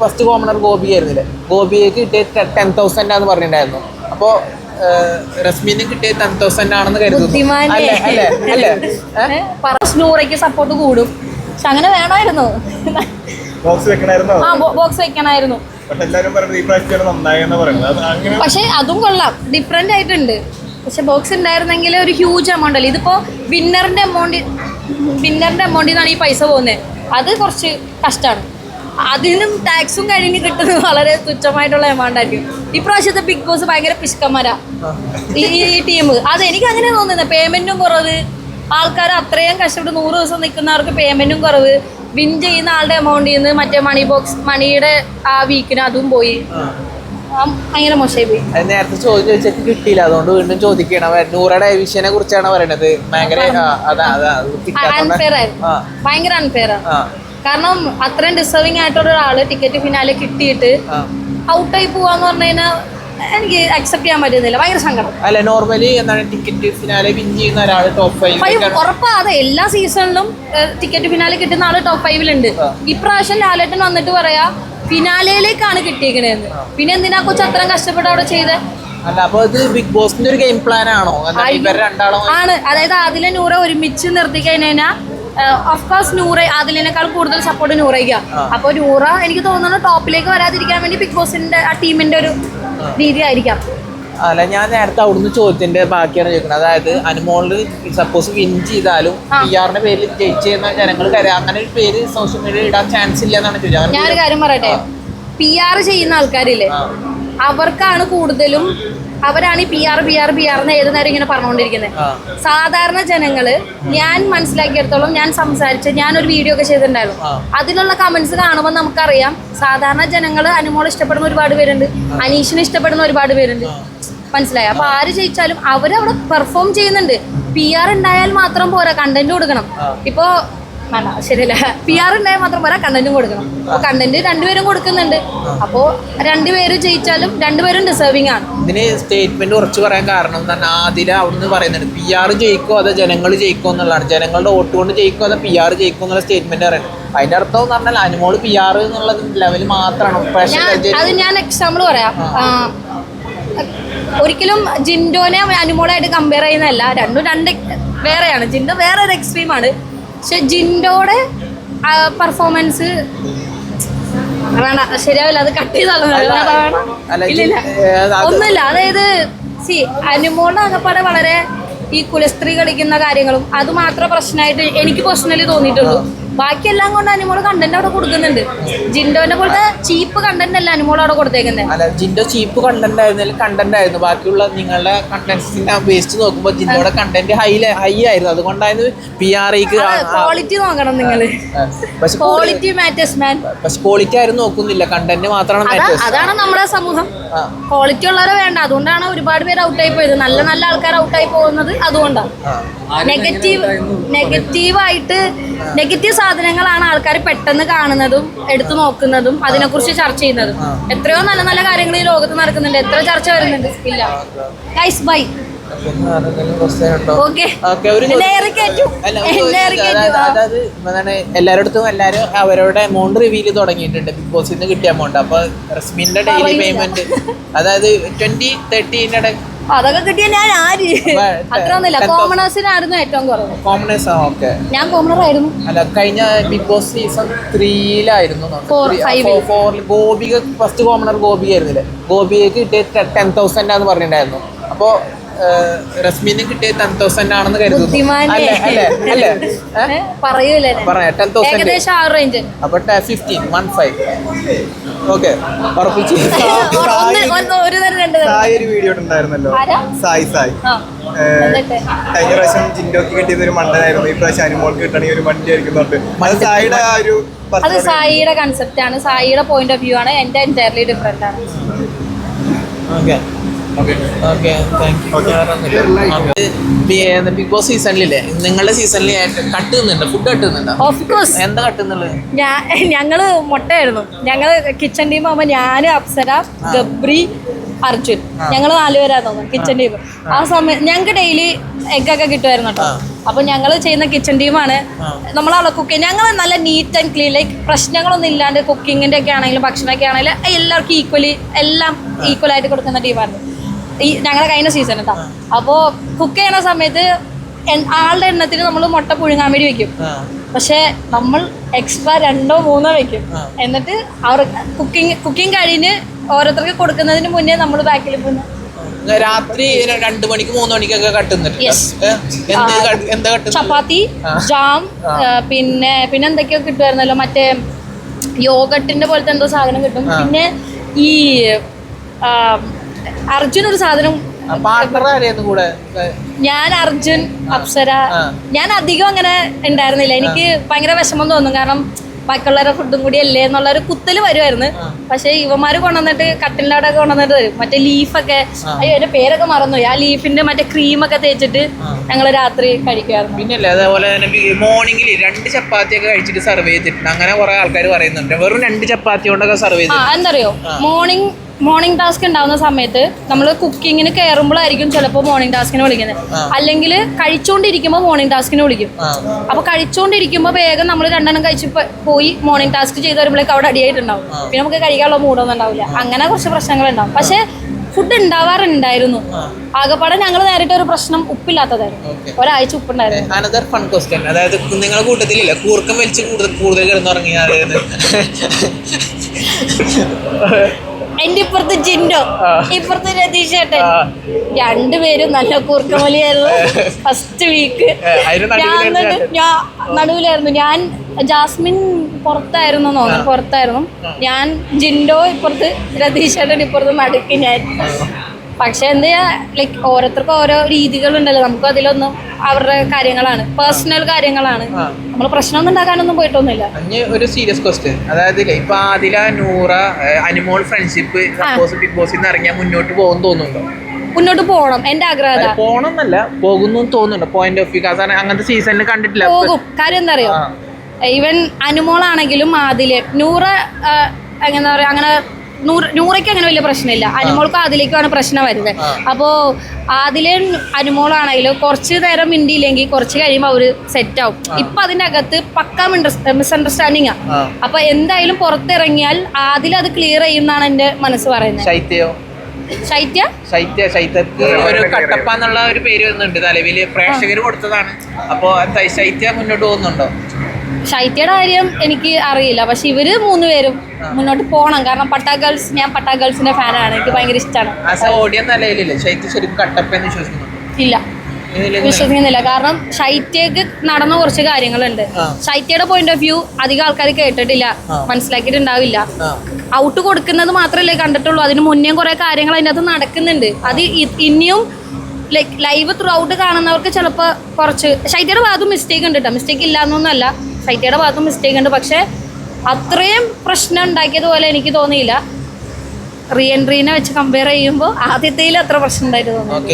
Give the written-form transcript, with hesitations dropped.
First commoner Gopi ആയിരുന്നില്ലേ, ഗോപിക്ക് കിട്ടിയ 10,000 ആണെന്ന് പറഞ്ഞിട്ടുണ്ടായിരുന്നു. അപ്പോ റസ്മീന് കിട്ടിയ 10,000 ആണെന്ന് കരുതുന്നു. നൂറയ്ക്ക് സപ്പോർട്ട് കൂടും, പക്ഷെ അങ്ങനെ വേണമായിരുന്നു. ബോക്സ് വെക്കണമായിരുന്നു. പക്ഷെ അതും കൊള്ളാം, ഡിഫറെന്റ് ആയിട്ടുണ്ട്. പക്ഷെ ബോക്സ് ഉണ്ടായിരുന്നെങ്കിൽ ഒരു ഹ്യൂജ് എമൗണ്ട് അല്ലേ. ഇതിപ്പോ വിന്നറിന്റെ എമൗണ്ടിൽ നിന്നാണ് ഈ പൈസ പോകുന്നത്. അത് കുറച്ച് കഷ്ടമാണ്. അതിനും ടാക്സും കഴിഞ്ഞ് കിട്ടുന്നത് വളരെ തുച്ഛമായിട്ടുള്ള എമൗണ്ട് ആയിരിക്കും. ഇപ്രാവശ്യത്തെ ബിഗ് ബോസ് ഭയങ്കര പിഷ്കന്മാരാ ഈ ടീം. അത് എനിക്ക് അങ്ങനെ തോന്നുന്നത്. പേയ്മെന്റും കുറവ്, ആൾക്കാർ അത്രയും കഷ്ടപ്പെട്ട് 100 ദിവസം നിൽക്കുന്നവർക്ക് പേയ്മെന്റും കുറവ്. വിൻ ചെയ്യുന്ന ആളുടെ എമൗണ്ടിൽ നിന്ന് മറ്റേ മണിയുടെ ആ വീക്കിന് അതും പോയി. ഭയങ്കര മോശമായി പോയി. നേരത്തെ ചോദിച്ചിട്ട് കിട്ടിയില്ല, അതുകൊണ്ട് വീണ്ടും ചോദിക്കണം. നൂറയുടെ വിഷയനെ കുറിച്ചാണ് പറയണത്. ഭയങ്കര അൺഫെയർ ആയിരുന്നു, ഭയങ്കര അൺഫെയർ ആണ്. കാരണം അത്രയും ഡിസേർവിംഗ് ആയിട്ടുള്ള ഒരാള് ടിക്കറ്റ് ഫിനാലെ കിട്ടിയിട്ട് ഔട്ടായി പോവാന്ന് പറഞ്ഞു കഴിഞ്ഞാൽ എനിക്ക് അക്സെപ്റ്റ് ചെയ്യാൻ പറ്റുന്നില്ല. ഭയങ്കര സങ്കടം. അല്ല, നോർമലി എന്താണ് ടിക്കറ്റ് ഫിനാലെ വിൻ ചെയ്യുന്ന ഒരാള് ടോപ്പ് 5 ഉറപ്പാ. അതെ, എല്ലാ സീസണിലും ടിക്കറ്റ് ഫിനാലെ കിട്ടുന്ന ആള് ടോപ്പ് 5 ഇപ്രാവശ്യം ലാലേട്ടൻ വന്നിട്ട് പറയാ ഫിനാലയിലേക്കാണ് കിട്ടിയിരിക്കണേന്ന്. പിന്നെ എന്തിനാ കൊച്ചു അത്രയും കഷ്ടപ്പെട്ട് അവിടെ ചെയ്ത്? അല്ല, അപ്പൊ ഇത് ബിഗ് ബോസിന്റെ ഒരു ഗെയിം പ്ലാൻ ആണോ? ആണ്. അതായത് അതിലെ നൂറ ഒരുമിച്ച് നിർത്തി കഴിഞ്ഞാൽ ഓഫ്കോഴ്സ് നൂറ അതിനേക്കാൾ കൂടുതൽ സപ്പോർട്ട് നൂറയ്ക്കാ. അപ്പൊ നൂറ എനിക്ക് തോന്നുന്നു ടോപ്പിലേക്ക് വരാതിരിക്കാൻ വേണ്ടി ബിഗ് ബോസിന്റെ ആ ടീമിന്റെ ഒരു രീതി ആയിരിക്കാം. അല്ല, ഞാൻ നേരത്തെ അവിടുന്ന് ചോദ്യത്തിന്റെ ബാക്കിയാണ് ചോദിക്കുന്നത്. അതായത് അനുമോളില് സപ്പോസ് വിൻ ചെയ്താലും PR പേരിൽ ജയിച്ചെന്ന ജനങ്ങൾ അങ്ങനെ ഒരു പേര് സോഷ്യൽ മീഡിയയിൽ ഇടാൻ ചാൻസ് ഇല്ല എന്നാണ് ചോദിച്ചത്. ഞാനൊരു കാര്യം പറയട്ടെ, PR ചെയ്യുന്ന ആൾക്കാരില്ലേ, അവർക്കാണ് കൂടുതലും. അവരാണ് ഈ PR എന്ന് ഏത് നേരം ഇങ്ങനെ പറഞ്ഞുകൊണ്ടിരിക്കുന്നത്. സാധാരണ ജനങ്ങള്, ഞാൻ മനസ്സിലാക്കിയെടുത്തോളം, ഞാൻ ഞാനൊരു വീഡിയോ ഒക്കെ ചെയ്തിട്ടുണ്ടായിരുന്നു. അതിലുള്ള കമന്റ്സ് കാണുമ്പോൾ നമുക്കറിയാം സാധാരണ ജനങ്ങള് അനുമോളെ ഇഷ്ടപ്പെടുന്ന ഒരുപാട് പേരുണ്ട്, അനീഷിനെ ഇഷ്ടപ്പെടുന്ന ഒരുപാട് പേരുണ്ട്. മനസ്സിലായി? അപ്പൊ ആര് ജയിച്ചാലും അവരവിടെ പെർഫോം ചെയ്യുന്നുണ്ട്. PR ഉണ്ടായാൽ മാത്രം പോരാ, കണ്ടന്റ് കൊടുക്കണം. ഇപ്പോ ശരിയല്ല, PR ഉണ്ടായാൽ മാത്രം പോരാ, കണ്ടന്റും കൊടുക്കണം. അപ്പൊ കണ്ടന്റ് രണ്ടുപേരും കൊടുക്കുന്നുണ്ട്. അപ്പോ രണ്ടുപേരും ജയിച്ചാലും രണ്ടുപേരും ഡിസേർവിംഗ് ആണ്. ഇതിന് സ്റ്റേറ്റ്മെന്റ് കുറച്ച് പറയാൻ കാരണം തന്നെ ആദ്യം അവിടുന്ന് പറയുന്നുണ്ട് PR ജയിക്കോ അതോ ജനങ്ങൾ ജയിക്കോ എന്നുള്ളതാണ്. ജനങ്ങളുടെ വോട്ട് കൊണ്ട് ജയിക്കോ അതോ PR ജയിക്കോ എന്നുള്ള സ്റ്റേറ്റ്മെന്റ് പറയുന്നത്. അതിന്റെ അർത്ഥം എന്ന് പറഞ്ഞാൽ അനുമോള് PR എന്നുള്ള ലെവൽ മാത്രമാണ്. അത് ഞാൻ എക്സാമ്പിൾ പറയാം. ഒരിക്കലും ജിൻഡോനെ അനുമോളായിട്ട് കമ്പയർ ചെയ്യുന്നതല്ല, രണ്ടും രണ്ട് വേറെയാണ്. ജിൻഡോ വേറെ ഒരു എക്സ്ട്രീമാണ്. പക്ഷെ ജിൻഡോയുടെ പെർഫോമൻസ് വേണ്ട, ശരിയാവില്ല. അത് കട്ട് ചെയ്താലും ഒന്നുമില്ല. അതായത് അനുമോളുടെ അകപ്പാടെ വളരെ ഈ കുലസ്ത്രീ കളിക്കുന്ന കാര്യങ്ങളും അത് മാത്രമേ പ്രശ്നമായിട്ട് എനിക്ക് പേഴ്സണലി തോന്നിയിട്ടുള്ളൂ. ബാക്കിയെല്ലാം കൊണ്ട് അനുമോള് കണ്ടന്റ് അവിടെ കൊടുക്കുന്നുണ്ട്. ജിൻഡോന്റെ പോലത്തെ ചീപ്പ് കണ്ടന്റ് അല്ല അനുമോൾ അവിടെ കൊടുത്തേക്കുന്നത്. അല്ല, ജിൻഡോ ചീപ്പ് കണ്ടന്റ് ആയിരുന്നു. ബാക്കിയുള്ള നിങ്ങളുടെ കണ്ടന്റ്സിന്റെ വേസ്റ്റ് നോക്കുമ്പോൾ ജിൻഡോയുടെ കണ്ടന്റ് ഹൈ ആയിരുന്നു. അതുകൊണ്ടായിരുന്നു PRക്ക് ക്വാളിറ്റി നോക്കണം നിങ്ങള്. ക്വാളിറ്റി മാറ്റേഴ്സ് മാൻ. പക്ഷെ ക്വാളിറ്റി ആരും നോക്കുന്നില്ല, കണ്ടന്റ് മാത്രമാണ്. അതാണ് നമ്മുടെ സമൂഹം. ക്വാളിറ്റി ഉള്ളവരെ വേണ്ട. അതുകൊണ്ടാണ് ഒരുപാട് പേര് ഔട്ടായി പോയത്. നല്ല നല്ല ആൾക്കാർ ഔട്ടായി പോകുന്നത് അതുകൊണ്ടാണ്. നെഗറ്റീവ് സാധനങ്ങളാണ് ആൾക്കാർ പെട്ടെന്ന് കാണുന്നതും എടുത്തു നോക്കുന്നതും അതിനെക്കുറിച്ച് ചർച്ച ചെയ്യുന്നതും. എത്രയോ നല്ല നല്ല കാര്യങ്ങൾ ഈ ലോകത്ത് നടക്കുന്നുണ്ട്, എത്ര ചർച്ച വരുന്നുണ്ട്. ഇല്ല ഗൈസ്, ബൈ. എല്ലാവരുടെ എല്ലാരും അവരുടെ എമൗണ്ട് റിവീൽ തുടങ്ങിയിട്ടുണ്ട്. ബിഗ് ബോസിൽ നിന്ന് കിട്ടിയ എമൗണ്ട്. അപ്പൊ റസ്മിന്റെ ഡെയിലി പേയ്മെന്റ്, അതായത് 20-30 അതൊക്കെ കിട്ടിയ ഞാൻ ആര് അത്ര ഒന്നുമില്ല. കോമണേഴ്സിനായിരുന്നു ഏറ്റവും കുറവ്. കോമണേഴ്സ് ഞാൻ കോമണർ ആയിരുന്നു. അല്ല, കഴിഞ്ഞ Bigg Boss season 3 Gopika first commoner Gopi ആയിരുന്നില്ലേ, ഗോപിക്ക് കിട്ടിയ 10,000 ആണെന്ന് പറഞ്ഞിട്ടുണ്ടായിരുന്നു. അപ്പോ റസ്മീന് കിട്ടിയ 10,000 ആണെന്ന് കരുതുന്നു. പറയൂലേ, 10,000 ഏകദേശം ആ റേഞ്ച്. അപ്പൊ 15 ഓക്കെ ഉറപ്പിച്ചു. ഒരു വീഡിയോ ഉണ്ടായിരുന്നല്ലോ, സായി കഴിഞ്ഞ പ്രാവശ്യം ജിൻഡോക്ക് കിട്ടിയത് ഒരു മണ്ടനായിരുന്നു. ഈ പ്രാവശ്യം അനുമോൾക്ക് കിട്ടണമെങ്കിൽ ഒരു വണ്ടി ആയിരിക്കുന്നുണ്ട്. സായിയുടെ ആ ഒരു അത് സായിയുടെ കൺസെപ്റ്റ് ആണ്, സായിയുടെ പോയിന്റ് ഓഫ് വ്യൂ ആണ്. എന്റെ എൻറ്റയർലി ഡിഫറെന്റ് ആണ്. ബിഗ് ബോസ് സീസണിലെ നിങ്ങളുടെ സീസണിൽ ഫുഡ് കട്ടുന്നുണ്ടോ? ഓഫ്കോഴ്സ്. എന്താ കട്ടുന്നുള്ളത്? ഞങ്ങള് മുട്ടയായിരുന്നു. ഞങ്ങള് കിച്ചൺ ടീം ആവുമ്പോ ഞാന്, അപ്സര, ഗബ്രി, അർജുൻ, ഞങ്ങൾ 4 പേരാ തോന്നുന്നു കിച്ചൺ ടീം. ആ സമയം ഞങ്ങൾക്ക് ഡെയിലി എഗ്ഗൊക്കെ കിട്ടുമായിരുന്നു കേട്ടോ. അപ്പൊ ഞങ്ങൾ ചെയ്യുന്ന കിച്ചൺ ടീമാണ്. നമ്മളവിടെ കുക്കിംഗ് ഞങ്ങൾ നല്ല നീറ്റ് ആൻഡ് ക്ലീൻ, ലൈക്ക് പ്രശ്നങ്ങളൊന്നും ഇല്ലാണ്ട് കുക്കിങ്ങിന്റെ ഒക്കെ ആണെങ്കിലും ഭക്ഷണമൊക്കെ ആണെങ്കിലും എല്ലാവർക്കും ഈക്വലി എല്ലാം ഈക്വൽ ആയിട്ട് കൊടുക്കുന്ന ടീമായിരുന്നു ഈ ഞങ്ങളുടെ കഴിഞ്ഞ സീസൺ കേട്ടോ. അപ്പോൾ കുക്ക് ചെയ്യുന്ന സമയത്ത് ആളുടെ എണ്ണത്തിന് നമ്മൾ മുട്ട പുഴുങ്ങാൻ വേണ്ടി വെക്കും. പക്ഷെ നമ്മൾ എക്സ്ട്രാ 2 or 3 വെക്കും. എന്നിട്ട് അവർ കുക്കിംഗ് കഴിഞ്ഞ് ഓരോരുത്തർക്ക് കൊടുക്കുന്നതിന് മുന്നേ നമ്മൾ ബാക്കിൽ പോകുന്നു. രാത്രി 2 മണിക്ക് 3 മണിക്കൊക്കെ കട്ടുന്നുണ്ട്. ചപ്പാത്തി, ജാം, പിന്നെ എന്തൊക്കെയോ കിട്ടുമായിരുന്നല്ലോ, മറ്റേ യോഗട്ടിന്റെ പോലത്തെ എന്തോ സാധനം കിട്ടും. പിന്നെ ഈ അർജുൻ ഒരു സാധനം, ഞാൻ അർജുൻ, അപ്സര. ഞാൻ അധികം അങ്ങനെ ഉണ്ടായിരുന്നില്ല. എനിക്ക് ഭയങ്കര വിഷമം തോന്നും, കാരണം ബാക്കിയുള്ളവരുടെ ഫുഡും കൂടി അല്ലേ എന്നുള്ള ഒരു കുത്തല് വരുമായിരുന്നു. പക്ഷെ ഇവന്മാര് കൊണ്ടുവന്നിട്ട് കട്ടിലിന്റെ അവിടെ കൊണ്ടുവന്നിട്ട് വരും മറ്റേ ലീഫൊക്കെ, അയ്യോ എന്റെ പേരൊക്കെ മറന്നു, ആ ലീഫിന്റെ മറ്റേ ക്രീമൊക്കെ തേച്ചിട്ട് ഞങ്ങള് രാത്രി കഴിക്കുമായിരുന്നു. പിന്നല്ലേ അതേപോലെ തന്നെ മോർണിംഗിൽ 2 ചപ്പാത്തി ഒക്കെ കഴിച്ചിട്ട് സർവ് ചെയ്തിട്ടുണ്ട്. അങ്ങനെ കുറെ ആൾക്കാർ പറയുന്നുണ്ട് വെറും 2 ചപ്പാത്തി കൊണ്ടൊക്കെ സർവ് ചെയ്ത്. എന്തറിയോ, മോർണിംഗ് ടാസ്ക് ഉണ്ടാവുന്ന സമയത്ത് നമ്മൾ കുക്കിങ്ങിന് കയറുമ്പോഴായിരിക്കും ചിലപ്പോൾ മോർണിംഗ് ടാസ്കിന് വിളിക്കുന്നത്, അല്ലെങ്കിൽ കഴിച്ചുകൊണ്ടിരിക്കുമ്പോൾ മോർണിംഗ് ടാസ്കിന് വിളിക്കും. അപ്പൊ കഴിച്ചുകൊണ്ടിരിക്കുമ്പോൾ വേഗം നമ്മൾ 2 എണ്ണം കഴിച്ച് പോയി മോർണിംഗ് ടാസ്ക് ചെയ്ത് വരുമ്പോഴേക്ക് അവിടെ അടിയായിട്ടുണ്ടാവും. പിന്നെ നമുക്ക് കഴിക്കാനുള്ള മൂടൊന്നും ഉണ്ടാവില്ല. അങ്ങനെ കുറച്ച് പ്രശ്നങ്ങളുണ്ടാവും. പക്ഷെ ഫുഡ് ഉണ്ടാവാറുണ്ടായിരുന്നു. ആകെപ്പാടെ ഞങ്ങൾ നേരിട്ട് ഒരു പ്രശ്നം ഉപ്പില്ലാത്തതായിരുന്നു. ഒരാഴ്ച ഉപ്പുണ്ടായിരുന്നു. അനദർ ഫൺ ക്വസ്റ്റ്യൻ, അതായത് നിങ്ങളുടെ കൂട്ടത്തിലില്ല കൂർക്കം വലിച്ച് കൂടുതൽ കിടന്നുറങ്ങിയ എന്റെ ഇപ്പുറത്ത് ജിൻഡോ, ഇപ്പുറത്ത് രതീഷ് ചേട്ടൻ, 2 പേരും നല്ല കൂർക്കമലിയായിരുന്നു. ഫസ്റ്റ് വീക്ക് ഞാൻ നടുവിലായിരുന്നു. ഞാൻ ജാസ്മിൻ പുറത്തായിരുന്നു. ഞാൻ ജിൻഡോ ഇപ്പുറത്ത്, രതീഷ് ചേട്ടൻ ഇപ്പുറത്ത്, നടുക്ക് ഞാൻ. പക്ഷെ എന്താ ലൈക്ക് ഓരോരുത്തർക്കും ഓരോ രീതികളുണ്ടല്ലോ. നമുക്ക് അതിലൊന്നും അവരുടെ കാര്യങ്ങളാണ്, പേഴ്സണൽ കാര്യങ്ങളാണ്. നമ്മൾ പ്രശ്നമൊന്നും ഉണ്ടാക്കാനൊന്നും പോയിട്ടൊന്നുമില്ല. ഒരു സീരിയസ് ക്വസ്റ്റ്യൻ, അതായത് ഇപ്പൊ ആദില, നൂറ, അനുമോൾ ഫ്രണ്ട്ഷിപ്പ് ബിഗ് ബോസിൽ നിന്ന് ഇറങ്ങിയാൽ മുന്നോട്ട് പോകും തോന്നുന്നുണ്ടോ? മുന്നോട്ട് പോകണം, എന്റെ ആഗ്രഹം. പോകണമെന്നല്ല, പോകുന്നു തോന്നുന്നുണ്ടോ? പോയിന്റ് ഓഫ് വ്യൂ, കാരണം അങ്ങനത്തെ സീസണിൽ കണ്ടിട്ടില്ല. പോകും. കാര്യം എന്താ അറിയോ, ഈവൻ അനുമോളാണെങ്കിലും ആദിലെ, നൂറ എന്താ പറയാ, അങ്ങനെ നൂറയ്ക്ക് അങ്ങനെ വലിയ പ്രശ്നമില്ല. അനുമോൾക്കും ആദിലേക്കുമാണ് പ്രശ്നം വരുന്നത്. അപ്പോൾ ആദിലും അനുമോളാണെങ്കിലും കുറച്ച് നേരം മിണ്ടിയില്ലെങ്കിൽ കുറച്ച് കഴിയുമ്പോൾ അവര് സെറ്റ് ആവും. ഇപ്പൊ അതിന്റെ അകത്ത് പക്കാ മിസ്അണ്ടർസ്റ്റാൻഡിങ് ആണ്. അപ്പൊ എന്തായാലും പുറത്തിറങ്ങിയാൽ ആദിൽ അത് ക്ലിയർ ചെയ്യുമെന്നാണ് എന്റെ മനസ്സ് പറയുന്നത്. ശൈത്യക്ക് ഒരു കട്ടപ്പ എന്നുള്ള ഒരു പേര് വരുന്നുണ്ട്, നിലവില് പ്രേക്ഷകർ കൊടുത്തതാണ്. അപ്പൊ ശൈത്യ മുന്നോട്ട് പോകുന്നുണ്ടോ? ശൈത്യയുടെ കാര്യം എനിക്ക് അറിയില്ല. പക്ഷെ ഇവര് 3 പേരും മുന്നോട്ട് പോകണം. കാരണം ഞാൻ പട്ടാ ഗേൾസിന്റെ ഫാനാണ്. എനിക്ക് ഭയങ്കര ഇഷ്ടമാണ്. ഓഡിയൻസ് നിലയിലില്ലേ ശൈത്യ ശരിക്കും കട്ടപ്പ എന്ന് വിശ്വസിക്കുന്നുണ്ടോ? ഇല്ല, വിശ്വസിക്കുന്നില്ല. കാരണം ശൈത്യക്ക് നടന്ന കുറച്ച് കാര്യങ്ങളുണ്ട്. ശൈത്യയുടെ പോയിന്റ് ഓഫ് വ്യൂ അധികം ആൾക്കാർ കേട്ടിട്ടില്ല, മനസ്സിലാക്കിയിട്ടുണ്ടാവില്ല. ഔട്ട് കൊടുക്കുന്നത് മാത്രമല്ലേ കണ്ടിട്ടുള്ളൂ. അതിന് മുന്നേ കുറെ കാര്യങ്ങൾ അതിൻ്റെ അകത്ത് നടക്കുന്നുണ്ട്. അത് ഇനിയും ലൈക്ക് ലൈവ് ത്രൂ ഔട്ട് കാണുന്നവർക്ക് ചിലപ്പോൾ കുറച്ച് ശൈത്യയുടെ ഭാഗത്തും മിസ്റ്റേക്ക് ഉണ്ട് കേട്ടോ. മിസ്റ്റേക്ക് ഇല്ലാന്നൊന്നുമല്ല, ശൈത്യയുടെ ഭാഗത്തും മിസ്റ്റേക്ക് ഉണ്ട്. പക്ഷെ അത്രയും പ്രശ്നം ഉണ്ടാക്കിയതുപോലെ എനിക്ക് തോന്നിയില്ല. റീ എൻട്രീനെ വെച്ച് കമ്പയർ ചെയ്യുമ്പോൾ ആദ്യത്തേലും അത്ര പ്രശ്നം ഉണ്ടായിട്ട് തോന്നുന്നു.